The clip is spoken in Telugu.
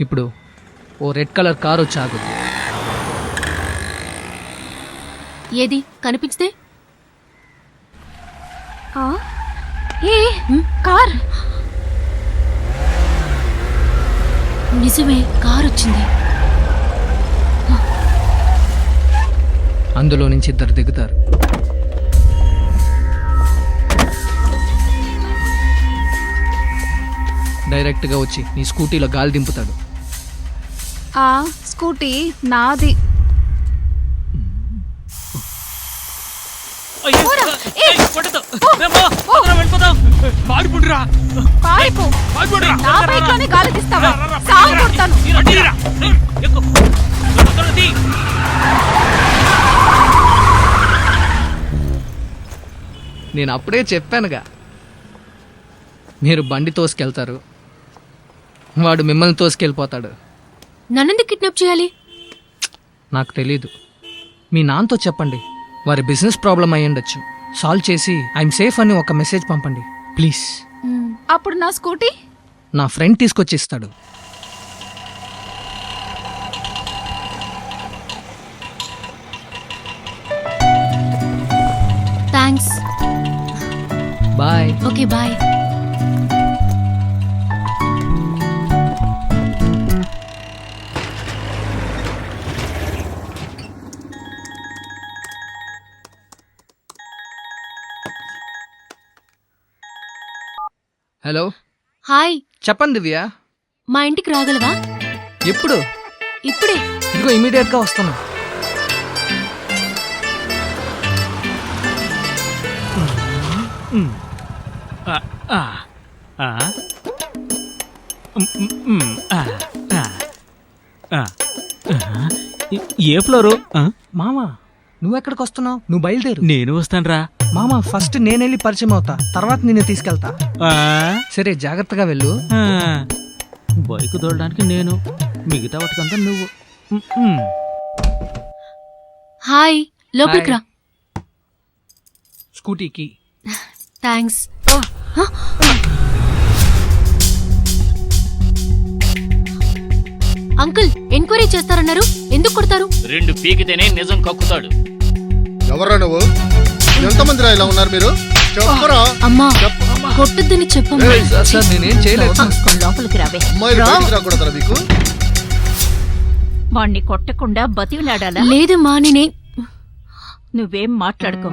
ఇప్పుడు ఓ రెడ్ కలర్ కార్ వచ్చి ఆగుద్ది. ఏది కనిపించదే? ఏ కార్ నిజమే, కార్ వచ్చింది. అందులో నుంచి ఇద్దరు దిగుతారు. డైరెక్ట్గా వచ్చి నీ స్కూటీలో గాలి దింపుతాడు. ఆ స్కూటీ నాది. నా బైక్ లోనే గాలి తీస్తావా? సాగు కొడతాను. నేను అప్పుడే చెప్పానుగా, మీరు బండి తోసుకెళ్తారు, వాడు మిమ్మల్ని తోసుకెళ్ళిపోతాడు. నన్నెందుకు కిడ్నాప్ చేయాలి? నాకు తెలీదు. మీ నాన్నతో చెప్పండి, వారి బిజినెస్ ప్రాబ్లం అయ్యి ఉండొచ్చు, సాల్వ్ చేసి ఐఎమ్ సేఫ్ అని ఒక మెసేజ్ పంపండి ప్లీజ్. అప్పుడు నా స్కూటీ నా ఫ్రెండ్ తీసుకొచ్చి ఇస్తాడు. Thanks. Bye. Okay bye. Hello. Hi. చెప్పండి దివ్య. మా ఇంటికి రాగలవా? ఎప్పుడు? ఇప్పుడే. ఇదిగో ఇమీడియట్గా వస్తాను. ఏ ఫ్లోరు? మామా నువ్వెక్కడికి వస్తున్నావు? నువ్వు బయలుదేరు. నేను వస్తానురా. మామా ఫస్ట్ నేనెళ్ళి పరిచయం అవుతా, తర్వాత నిన్ను తీసుకెళ్తా. సరే జాగ్రత్తగా వెళ్ళు. బైక్ తోలడానికి నేను, మిగతా వాటికంతా నువ్వు. హాయ్, లోపలికి రా. స్కూటీకి. థ్యాంక్స్. అంకుల్ ఎంక్వైరీ చేస్తారన్నారు, ఎందుకు కొడతారు? 2 పీకితేనే నిజం కక్కుతాడు. ఎవరా నువ్వు? ఎంతమంది ఇలా ఉన్నారు మీరు? చెప్పరా. అమ్మా కొట్టద్దని చెప్పమ్మా. సార్ నేనేం చేయలేదు. లోపలికి రావే. అమ్మాయిలు బయటికి రాకూడదా మీకు? వాణ్ణి కొట్టకుండా బతిలాడాలా? లేదమ్మా, నేనే. నువ్వేం మాట్లాడుకో.